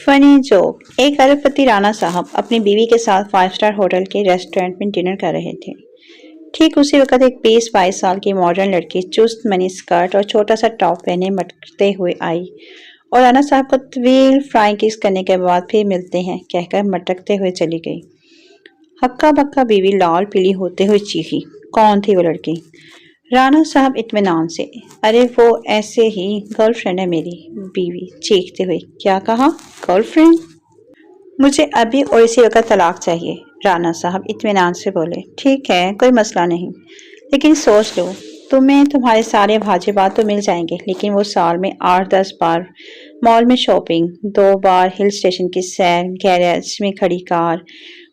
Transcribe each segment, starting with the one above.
Funny joke. एक अरबपति राणा साहब अपनी बीवी के साथ 5 स्टार होटल के रेस्टोरेंट में डिनर कर रहे थे। ठीक उसी वक्त एक 20-22 साल की मॉडर्न लड़की चुस्त मनी स्कर्ट और छोटा सा टॉप पहने मटकते हुए आई और राणा साहब को तवील फ्लाइंग किस करने के बाद फिर मिलते हैं कहकर मटकते हुए चली गई। हक्का बक्का बीवी लाल पीली होते हुए चीखी, कौन थी वो लड़की? राणा साहब इत्मीनान से, अरे वो ऐसे ही गर्लफ्रेंड है मेरी। बीवी चीखते हुए, क्या कहा? गर्लफ्रेंड? मुझे अभी और इसी वक्त तलाक चाहिए। राणा साहब इत्मीनान से बोले, ठीक है कोई मसला नहीं, लेकिन सोच लो तुम्हें तुम्हारे सारे वाजिबात तो मिल जाएंगे, लेकिन वो साल में 8-10 बार मॉल में शॉपिंग, 2 बार हिल स्टेशन की सैर, गैरेज में खड़ी कार,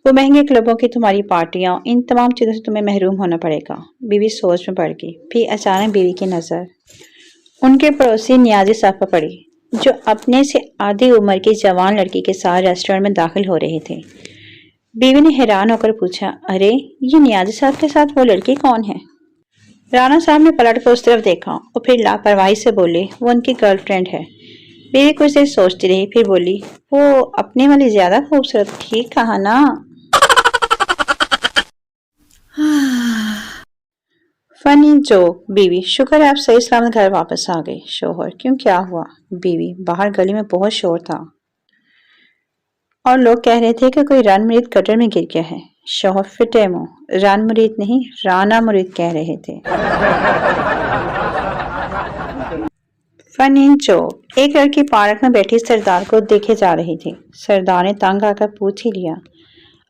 वो महंगे क्लबों की तुम्हारी पार्टियां, इन तमाम चीज़ों से तुम्हें महरूम होना पड़ेगा। बीवी सोच में पड़ गई। फिर अचानक बीवी की नज़र उनके पड़ोसी नियाजी साहब पर पड़ी, जो अपने से आधी उम्र की जवान लड़की के साथ रेस्टोरेंट में दाखिल हो रहे थे। बीवी ने हैरान होकर पूछा, अरे ये नियाजी साहब के साथ वो लड़की कौन है? राणा साहब ने पलट कर उस तरफ देखा और फिर लापरवाही से बोले, वो उनकी गर्लफ्रेंड है। बीवी कुछ देर सोचती रही, फिर बोली, वो अपने वाली ज्यादा खूबसूरत, ठीक कहा ना? Funny joke. बीवी, शुक्र है आप सही सलामत घर वापस आ गए। शोहर, क्यों क्या हुआ? बीवी, बाहर गली में बहुत शोर था और लोग कह रहे थे कि कोई रन मुरीद गटर में गिर गया है। शोहर फिटे मुंह, रन मुरीद नहीं राना मुरीद कह रहे थे। Funny joke. एक लड़की पार्क में बैठी सरदार को देखे जा रही थी। सरदार ने तंग आकर पूछ ही लिया,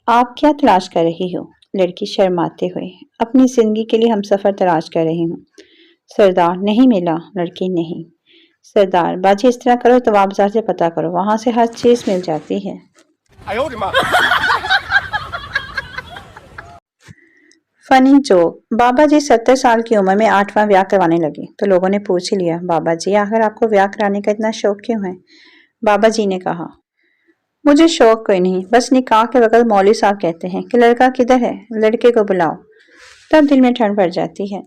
आप क्या तलाश कर रही हो? लड़की शर्माते हुए, अपनी जिंदगी के लिए हम सफर तलाश कर रही हूँ। सरदार, नहीं मिला। लड़की, नहीं। सरदार, बाजी इस तरह करो, तो बाजार से पता करो, वहां से हर चीज मिल जाती है। Funny joke. बाबा जी 70 साल की उम्र में 8वां ब्याह करवाने लगे तो लोगों ने पूछ ही लिया, बाबा जी आखिर आपको ब्याह कराने का इतना शौक क्यों है? बाबा जी ने कहा, मुझे शौक कोई नहीं, बस निकाह के वक्त मौलवी साहब कहते हैं कि लड़का किधर है, लड़के को बुलाओ, तब दिल में ठंड पड़ जाती है।